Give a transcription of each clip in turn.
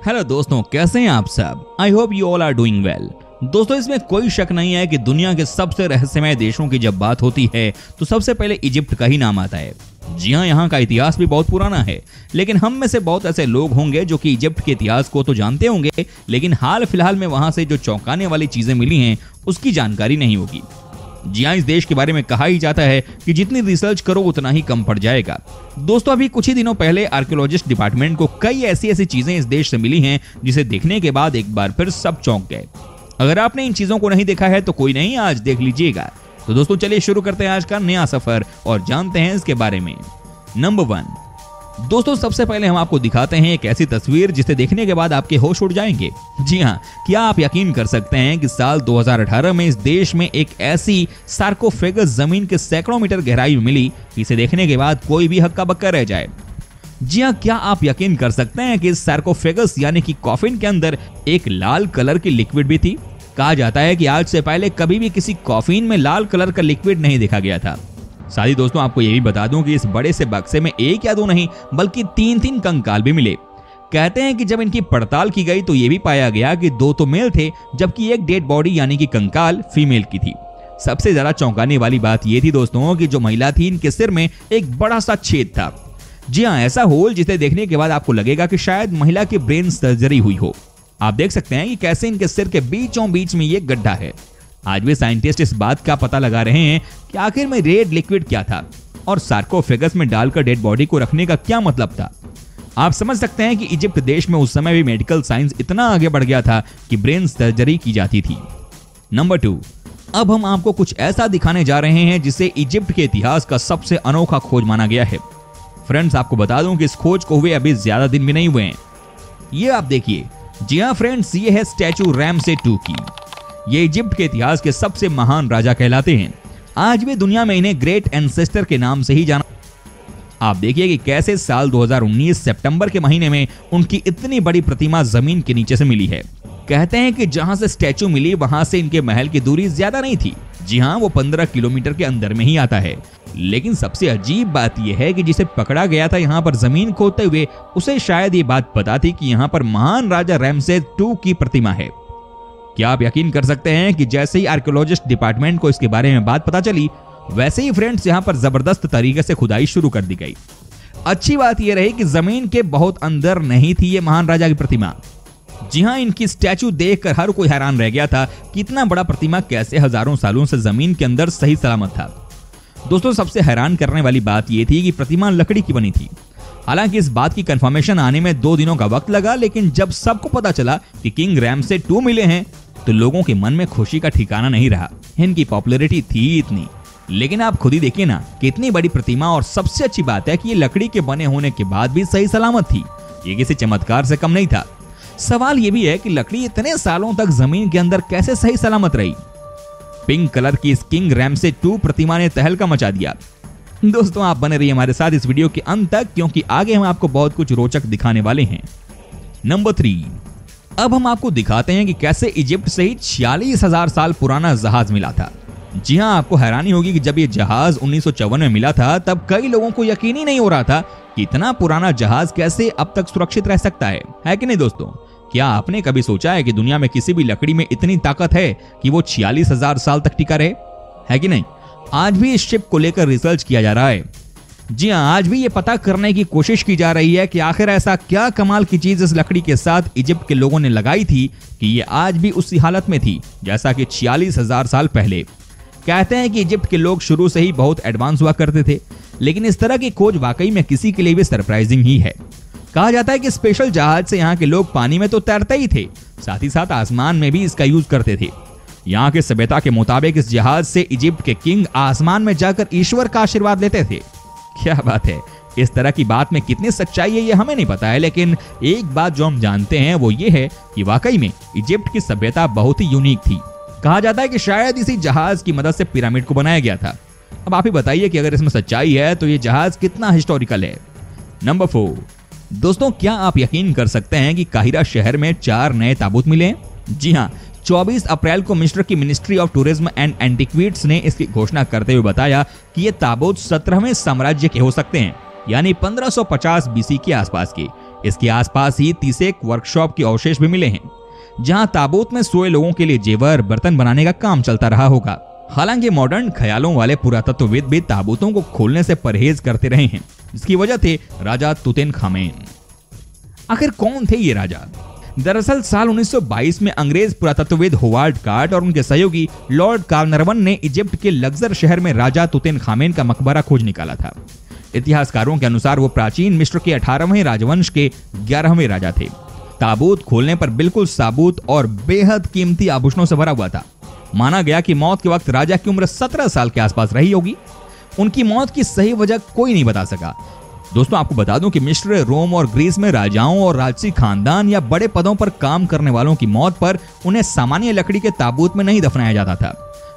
Hello दोस्तों, कैसे हैं आप सब। I hope you all are doing well. दोस्तों, इसमें कोई शक नहीं है कि दुनिया के सबसे रहस्यमय देशों की जब बात होती है तो सबसे पहले इजिप्ट का ही नाम आता है। जी हाँ, यहाँ का इतिहास भी बहुत पुराना है, लेकिन हम में से बहुत ऐसे लोग होंगे जो कि इजिप्ट के इतिहास को तो जानते होंगे, लेकिन हाल फिलहाल में वहां से जो चौंकाने वाली चीजें मिली हैं उसकी जानकारी नहीं होगी। जी हाँ, इस देश के बारे में कहा ही जाता है कि जितनी रिसर्च करो उतना ही कम पड़ जाएगा। दोस्तों, अभी कुछ ही दिनों पहले आर्कियोलॉजिस्ट डिपार्टमेंट को कई ऐसी चीजें इस देश से मिली हैं जिसे देखने के बाद एक बार फिर सब चौंक गए। अगर आपने इन चीजों को नहीं देखा है तो कोई नहीं, आज देख लीजिएगा। तो दोस्तों चलिए शुरू करते हैं आज का नया सफर और जानते हैं इसके बारे में। नंबर 1, दोस्तों सबसे पहले हम आपको दिखाते हैं एक ऐसी तस्वीर जिसे देखने के बाद आपके होश उड़ जाएंगे। जी हाँ, क्या आप यकीन कर सकते हैं कि साल 2018 में इस देश में एक ऐसी सार्कोफेगस जमीन के सैकड़ों मीटर गहराई में मिली जिसे देखने के बाद कोई भी हक्का बक्का रह जाए। जी हाँ, क्या आप यकीन कर सकते हैं कि इस सार्कोफेगस यानी कि कॉफिन के अंदर एक लाल कलर की लिक्विड भी थी। कहा जाता है कि आज से पहले कभी भी किसी कॉफिन में लाल कलर का लिक्विड नहीं देखा गया था। साथ ही दोस्तों आपको यह भी बता दूं कि इस बड़े से बक्से में एक या दो नहीं बल्कि 3 कंकाल भी मिले। कहते हैं कि जब इनकी पड़ताल की गई तो यह भी पाया गया कि 2 तो मेल थे जबकि एक डेड बॉडी यानी कि कंकाल फीमेल की थी। सबसे ज्यादा चौंकाने वाली बात यह थी दोस्तों कि जो महिला थी इनके सिर में एक बड़ा सा छेद था। जी हाँ, ऐसा होल जिसे देखने के बाद आपको लगेगा कि शायद महिला की ब्रेन सर्जरी हुई हो। आप देख सकते हैं कि कैसे इनके सिर के बीचों बीच में ये गड्ढा है। आज भी साइंटिस्ट इस बात का पता लगा रहे हैं कि आखिर में रेड लिक्विड क्या था और सार्कोफेगस में डालकर डेड बॉडी को रखने का क्या मतलब था। आप समझ सकते हैं कि इजिप्ट देश में उस समय भी मेडिकल साइंस इतना आगे बढ़ गया था कि ब्रेन सर्जरी की जाती थी। नंबर 2, अब हम आपको कुछ ऐसा दिखाने जा रहे हैं जिसे इजिप्ट के इतिहास का सबसे अनोखा खोज माना गया है। फ्रेंड्स, आपको बता दूं कि इस खोज को हुए अभी ज्यादा दिन भी नहीं हुए हैं। ये आप देखिए। जी हाँ फ्रेंड्स, ये है स्टैचू रैमसे II की। ये इजिप्ट के इतिहास के सबसे महान राजा कहलाते हैं। आज भी दुनिया में इन्हें ग्रेट एंसेस्टर के नाम से ही जाना। आप देखिए कि कैसे साल 2019 सितंबर के महीने में उनकी इतनी बड़ी प्रतिमा जमीन के नीचे से मिली है। कहते हैं कि जहां से स्टैचू मिली वहां से इनके महल की दूरी ज्यादा नहीं थी। जी हाँ, वो 15 किलोमीटर के अंदर में ही आता है। लेकिन सबसे अजीब बात यह है कि जिसे पकड़ा गया था यहाँ पर जमीन खोदते हुए, उसे शायद ये बात पता थी कि यहाँ पर महान राजा रैमसेस II की प्रतिमा है। क्या आप यकीन कर सकते हैं कि जैसे ही आर्कियोलॉजिस्ट डिपार्टमेंट को इसके बारे में बात पता चली, वैसे ही फ्रेंड्स यहाँ पर जबरदस्त तरीके से खुदाई शुरू कर दी गई। अच्छी बात यह रही कि जमीन के बहुत अंदर नहीं थी ये महान राजा की प्रतिमा। जी हाँ, इनकी स्टैचू देखकर हर कोई हैरान रह गया था कि इतना बड़ा प्रतिमा कैसे हजारों सालों से जमीन के अंदर सही सलामत था। दोस्तों, सबसे हैरान करने वाली बात यह थी कि प्रतिमा लकड़ी की बनी थी। हालांकि इस बात की कंफर्मेशन आने में 2 दिनों का वक्त लगा, लेकिन जब सबको पता चला कि किंग रैमसेस II मिले हैं तो लोगों के मन में खुशी का ठिकाना नहीं रहा। इनकी पॉपुलैरिटी थी इतनी। लेकिन आप खुद ही देखिए ना, कितनी बड़ी प्रतिमा, और सबसे अच्छी बात है कि ये लकड़ी के बने होने के बाद भी सही सलामत थी। ये किसी चमत्कार से कम नहीं था। सवाल ये भी है कि लकड़ी इतने सालों तक जमीन के अंदर कैसे सही सलामत रही। पिंक कलर की इस किंग रैमसेस II प्रतिमा ने तहलका मचा दिया। दोस्तों, आप बने रहिए हमारे साथ इस वीडियो के अंत तक, क्योंकि आगे हम आपको बहुत कुछ रोचक दिखाने वाले हैं। नंबर 3, अब हम आपको दिखाते हैं कि कैसे इजिप्ट से ही 46,000 साल पुराना जहाज मिला था। जी हाँ, आपको हैरानी होगी कि जब ये जहाज 1954 में मिला था तब कई लोगों को यकीन ही नहीं हो रहा था कि इतना पुराना जहाज कैसे अब तक सुरक्षित रह सकता है कि नहीं। दोस्तों, क्या आपने कभी सोचा है कि दुनिया में किसी भी लकड़ी में इतनी ताकत है कि वो 46,000 साल तक टिका रहे, है कि नहीं। आज भी इस शिप को लेकर रिसर्च किया जा रहा है। जी हाँ, आज भी ये पता करने की कोशिश की जा रही है कि आखिर ऐसा क्या कमाल की चीज इस लकड़ी के साथ इजिप्ट के लोगों ने लगाई थी कि ये आज भी उसी हालत में थी जैसा कि 46,000 साल पहले। कहते हैं कि इजिप्ट के लोग शुरू से ही बहुत एडवांस हुआ करते थे, लेकिन इस तरह की खोज वाकई में किसी के लिए भी सरप्राइजिंग ही है। कहा जाता है कि स्पेशल जहाज से यहाँ के लोग पानी में तो तैरते ही थे, साथ ही साथ आसमान में भी इसका यूज करते थे। यहाँ के सभ्यता के मुताबिक इस जहाज से इजिप्ट के किंग आसमान में जाकर ईश्वर का आशीर्वाद लेते थे। क्या बात है। इस तरह की बात में कितनी सच्चाई है ये हमें नहीं पता है, लेकिन एक बात जो हम जानते हैं वो ये है कि वाकई में इजिप्ट की सभ्यता बहुत ही यूनिक थी। कहा जाता है कि शायद इसी जहाज की मदद से पिरामिड को बनाया गया था। अब आप ही बताइए कि अगर इसमें सच्चाई है तो ये जहाज कितना हिस्टोरिकल है। नंबर 4, दोस्तों क्या आप यकीन कर सकते हैं कि काहिरा शहर में 4 नए ताबूत मिले हैं। जी हाँ, 24 अप्रैल को मिस्र की ministry of tourism and antiquities ने इसकी घोषणा करते हुए बताया कि ये ताबूत 17वें साम्राज्य के हो सकते हैं, यानी 1550 BC के आसपास के। इसके आसपास ही 31 वर्कशॉप के अवशेष भी मिले हैं, जहां ताबूत में सोए लोगों के लिए जेवर बर्तन बनाने का काम चलता रहा होगा। हालांकि मॉडर्न ख्यालों वाले पुरातत्वविद भी ताबूतों को खोलने से परहेज करते रहे हैं, जिसकी वजह थे राजा तुतनखामेन। आखिर कौन थे ये राजा? दरअसल साल 1922 में अंग्रेज पुरातत्वविद होवार्ड कार्ट और उनके सहयोगी लॉर्ड कार्नरवन ने इजिप्ट के लग्जर शहर में राजा तुतनखामेन का मकबरा खोज निकाला था। इतिहासकारों के अनुसार वो प्राचीन मिस्र के 18वें राजवंश के 11वें राजा थे। ताबूत खोलने पर बिल्कुल साबुत और बेहद कीमती आभूषणों से भरा हुआ था। माना गया कि मौत के वक्त राजा की उम्र 17 साल के आसपास रही होगी। उनकी मौत की सही वजह कोई नहीं बता सका। दोस्तों, आपको बता दूं कि मिस्र, रोम और ग्रीस में राजाओं और राजसी खानदान या बड़े पदों पर काम करने वालों की मौत पर उन्हें सामान्य लकड़ी के ताबूत में नहीं दफनाया जाता था,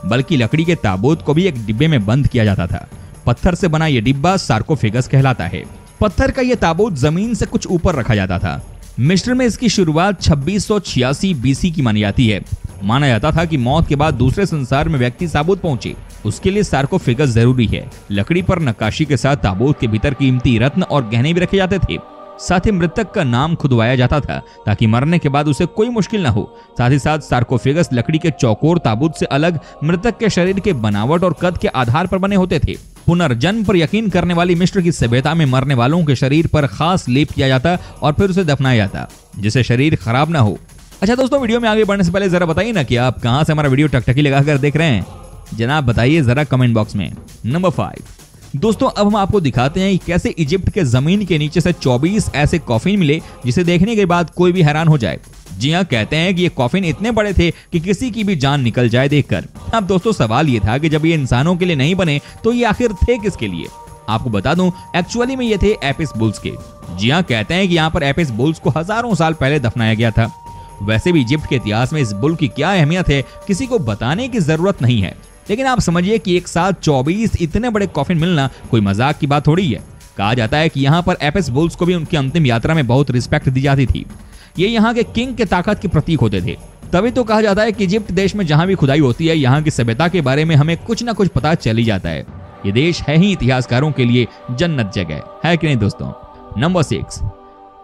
बल्कि लकड़ी के ताबूत को भी एक डिब्बे में बंद किया जाता था। पत्थर से बना यह डिब्बा सार्कोफेगस कहलाता है। पत्थर का यह ताबूत जमीन से कुछ ऊपर रखा जाता था। मिस्र में इसकी शुरुआत 2686 बीसी की मानी जाती है। माना जाता था कि मौत के बाद दूसरे संसार में व्यक्ति ताबूत पहुंचे, उसके लिए सार्कोफेगस जरूरी है। लकड़ी पर नक्काशी के साथ ताबूत के भीतर कीमती रत्न और गहने भी रखे जाते थे। साथ ही मृतक का नाम खुदवाया जाता था ताकि मरने के बाद उसे कोई मुश्किल न हो। साथ ही साथ सार्कोफेगस लकड़ी के चौकोर ताबूत से अलग मृतक के शरीर के बनावट और कद के आधार पर बने होते थे। पुनर्जन्म पर यकीन करने वाली मिस्र की सभ्यता में मरने वालों के शरीर पर खास लेप किया जाता और फिर उसे दफनाया जाता, जिससे शरीर खराब ना हो। अच्छा दोस्तों, वीडियो में आगे बढ़ने से पहले जरा बताइए ना कि आप कहां से हमारा वीडियो टकटकी लगाकर देख रहे हैं। जनाब बताइए जरा कमेंट बॉक्स में। नंबर 5 दोस्तों, अब हम आपको दिखाते हैं कि कैसे इजिप्ट के जमीन के नीचे से 24 ऐसे कॉफिन मिले जिसे देखने के बाद कोई भी हैरान हो जाए। जी हाँ, कहते हैं कि ये कॉफिन इतने बड़े थे कि किसी की भी जान निकल जाए देखकर। अब दोस्तों, सवाल ये था कि जब ये इंसानों के लिए नहीं बने तो ये आखिर थे किसके लिए? आपको बता दूं, एक्चुअली में ये थे एपिस बुल्स के। जी हाँ, कहते हैं कि यहाँ पर एपिस बुल्स को हजारों साल पहले दफनाया गया था। वैसे भी इजिप्ट के इतिहास में इस बुल की क्या अहमियत है किसी को बताने की जरूरत नहीं है, लेकिन आप समझिए कि एक साथ 24 इतने बड़े कॉफिन मिलना कोई मजाक की बात थोड़ी है। कहा जाता है कि यहाँ पर एपिस बुल्स को भी उनकी अंतिम यात्रा में बहुत रिस्पेक्ट दी जाती थी। ये यहाँ के किंग के ताकत के प्रतीक होते थे। तभी तो कहा जाता है कि इजिप्ट देश में जहां भी खुदाई होती है, यहाँ की सभ्यता के बारे में हमें कुछ ना कुछ पता चल ही जाता है। ये देश है ही इतिहासकारों के लिए जन्नत जगह, है कि नहीं दोस्तों? नंबर 6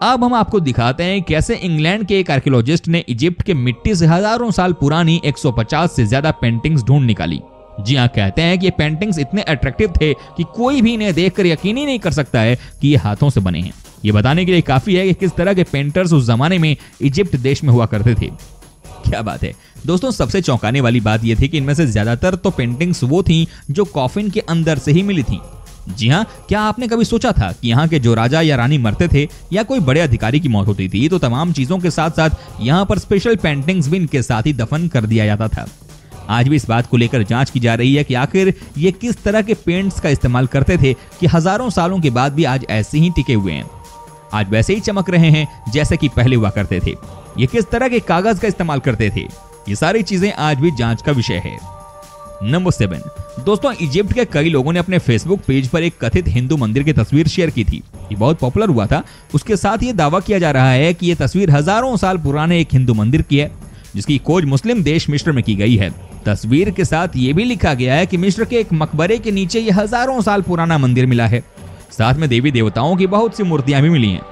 अब हम आपको दिखाते हैं कैसे इंग्लैंड के एक आर्कियोलॉजिस्ट ने इजिप्ट के मिट्टी से हजारों साल पुरानी 150 से ज्यादा पेंटिंग्स ढूंढ निकाली। जी हाँ, कहते हैं कि ये पेंटिंग्स इतने अट्रैक्टिव थे कि कोई भी इन्हें देखकर यकीन ही नहीं कर सकता है कि ये हाथों से बने हैं। ये बताने के लिए काफी है कि किस तरह के पेंटर्स उस जमाने में इजिप्ट देश में हुआ करते थे। क्या बात है दोस्तों, सबसे चौंकाने वाली बात यह थी कि इनमें से ज्यादातर तो पेंटिंग्स वो थी जो कॉफिन के अंदर से ही मिली थी। जी हाँ, क्या आपने कभी सोचा था कि यहाँ के जो राजा या रानी मरते थे या कोई बड़े अधिकारी की मौत होती थी तो तमाम चीजों के साथ साथ यहाँ पर स्पेशल पेंटिंग्स भी इनके साथ ही दफन कर दिया जाता था। आज भी इस बात को लेकर जांच की जा रही है कि आखिर ये किस तरह के पेंट्स का इस्तेमाल करते थे कि हजारों सालों के बाद भी आज ऐसे ही टिके हुए हैं, आज वैसे ही चमक रहे हैं जैसे कि पहले हुआ करते थे। ये किस तरह के कागज का इस्तेमाल करते थे, ये सारी चीजें आज भी जांच का विषय है। नंबर 7 दोस्तों, इजिप्ट के कई लोगों ने अपने फेसबुक पेज पर एक कथित हिंदू मंदिर की तस्वीर शेयर की थी। ये बहुत पॉपुलर हुआ था। उसके साथ ये दावा किया जा रहा है कि ये तस्वीर हजारों साल पुराने एक हिंदू मंदिर की है, जिसकी खोज मुस्लिम देश मिस्र में की गई है। तस्वीर के साथ ये भी लिखा गया है कि मिस्र के एक मकबरे के नीचे ये हजारों साल पुराना मंदिर मिला है। साथ में देवी देवताओं की बहुत सी मूर्तियां भी मिली हैं।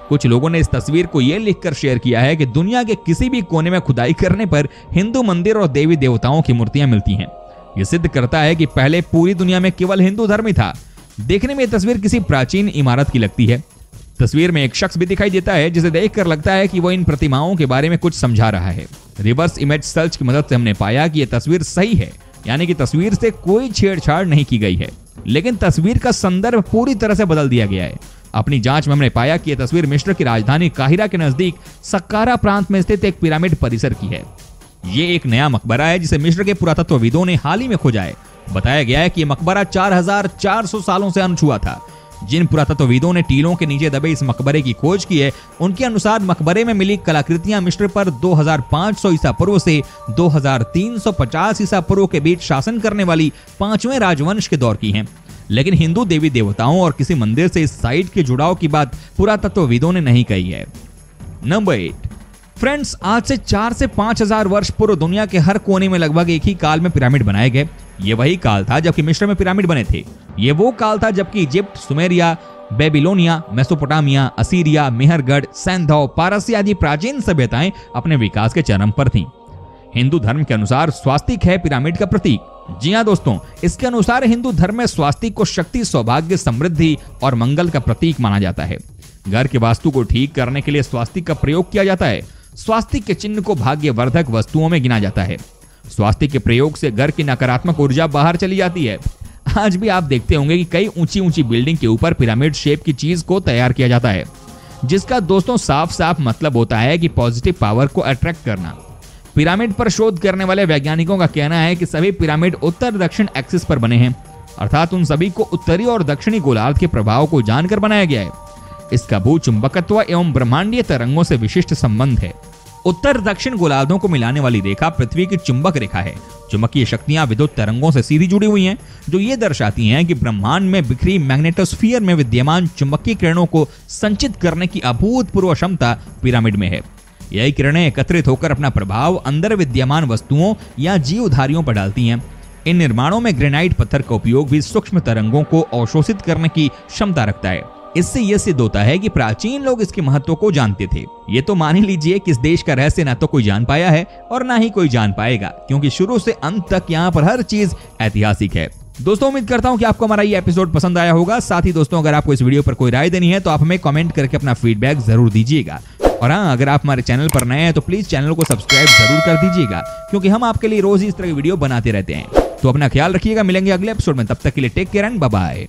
कुछ लोगों ने इस तस्वीर को यह लिखकर शेयर किया है कि दुनिया के किसी भी कोने में खुदाई करने पर हिंदू मंदिर और देवी देवताओं की मूर्तियां मिलती हैं। यह सिद्ध करता है कि पहले पूरी दुनिया में केवल हिंदू धर्म ही था। देखने में यह तस्वीर किसी प्राचीन इमारत की लगती है। तस्वीर में एक शख्स भी दिखाई देता है जिसे देखकर लगता है कि वो इन प्रतिमाओं के बारे में कुछ समझा रहा है। रिवर्स इमेज सर्च की मदद से हमने पाया कि यह तस्वीर सही है, यानी कि तस्वीर से कोई छेड़छाड़ नहीं की गई है, लेकिन तस्वीर का संदर्भ पूरी तरह से बदल दिया गया है। अपनी जांच में हमने पाया कि यह तस्वीर मिस्र की राजधानी काहिरा के नजदीक सक्कारा प्रांत में स्थित एक पिरामिड परिसर की है। ये एक नया मकबरा है जिसे मिस्र के पुरातत्वविदों ने हाल ही में खोजा है। बताया गया है कि यह मकबरा 4400 सालों से अनछुआ था। जिन पुरातत्वविदों ने टीलों के नीचे दबे इस मकबरे की खोज की है, उनके अनुसार मकबरे में मिली कलाकृतियां मिस्र पर 2500 ईसा पूर्व से 2350 ईसा पूर्व के बीच शासन करने वाली 5वें राजवंश के दौर की हैं। लेकिन हिंदू देवी देवताओं और किसी मंदिर से इस साइट के जुड़ाव की बात पुरातत्वविदों ने नहीं कही है। नंबर 8 फ्रेंड्स, आज से 4 से 5000 वर्ष पूर्व दुनिया के हर कोने में लगभग एक ही काल में पिरामिड बनाए गए। ये वही काल था जबकि मिस्र में पिरामिड बने थे। ये वो काल था जबकि Egypt, Sumeria, Babylonia, Mesopotamia, Assyria, Mehrgarh, सैंधव, पारसी आदि प्राचीन सभ्यताएं अपने विकास के चरम पर थीं। हिंदू धर्म के अनुसार स्वास्तिक है पिरामिड का प्रतीक। जी हाँ दोस्तों, इसके अनुसार हिंदू धर्म में स्वास्तिक को शक्ति, सौभाग्य, समृद्धि और मंगल का प्रतीक माना जाता है। घर के वास्तु को ठीक करने के लिए स्वास्तिक का प्रयोग किया जाता है। स्वास्तिक के चिन्ह को भाग्यवर्धक वस्तुओं में गिना जाता है। स्वास्तिक के प्रयोग से घर की नकारात्मक ऊर्जा बाहर चली जाती है। आज भी आप देखते होंगे कि कई ऊंची ऊंची बिल्डिंग के ऊपर पिरामिड शेप की चीज को तैयार किया जाता है, जिसका दोस्तों साफ साफ मतलब होता है कि पॉजिटिव पावर को अट्रैक्ट करना। पिरामिड पर शोध करने वाले वैज्ञानिकों का कहना है कि सभी पिरामिड उत्तर दक्षिण एक्सिस पर बने हैं, अर्थात उन सभी को उत्तरी और दक्षिणी गोलार्ध के प्रभाव को जानकर बनाया गया है। इसका भूचुंबकत्व एवं ब्रह्मांडीय तरंगों से विशिष्ट संबंध है। उत्तर दक्षिण गोलार्धों को मिलाने वाली रेखा पृथ्वी की चुंबक रेखा है। चुंबकीय शक्तियां विद्युत तरंगों से सीधी जुड़ी हुई हैं, जो ये दर्शाती हैं कि ब्रह्मांड में बिखरी मैग्नेटोस्फीयर में विद्यमान चुंबकीय किरणों को संचित करने की अभूतपूर्व क्षमता पिरामिड में है। यही किरणें एकत्रित होकर अपना प्रभाव अंदर विद्यमान वस्तुओं या जीवधारियों पर डालती हैं। इन निर्माणों में ग्रेनाइट पत्थर का उपयोग भी सूक्ष्म तरंगों को अवशोषित करने की क्षमता रखता है। इससे यह सिद्ध होता है कि प्राचीन लोग इसके महत्व को जानते थे। ये तो मान ही लीजिए कि इस देश का रहस्य न तो कोई जान पाया है और ना ही कोई जान पाएगा, क्योंकि शुरू से अंत तक यहाँ पर हर चीज ऐतिहासिक है। दोस्तों उम्मीद करता हूँ कि आपको हमारा ये एपिसोड पसंद आया होगा। साथ ही दोस्तों, अगर आपको इस वीडियो पर कोई राय देनी है तो आप हमें कमेंट करके अपना फीडबैक जरूर दीजिएगा। और हाँ, अगर आप हमारे चैनल पर नए हैं तो प्लीज चैनल को सब्सक्राइब जरूर कर दीजिएगा, क्योंकि हम आपके लिए रोज इस तरह की वीडियो बनाते रहते हैं। तो अपना ख्याल रखिएगा, मिलेंगे अगले एपिसोड में। तब तक के लिए take care and bye bye.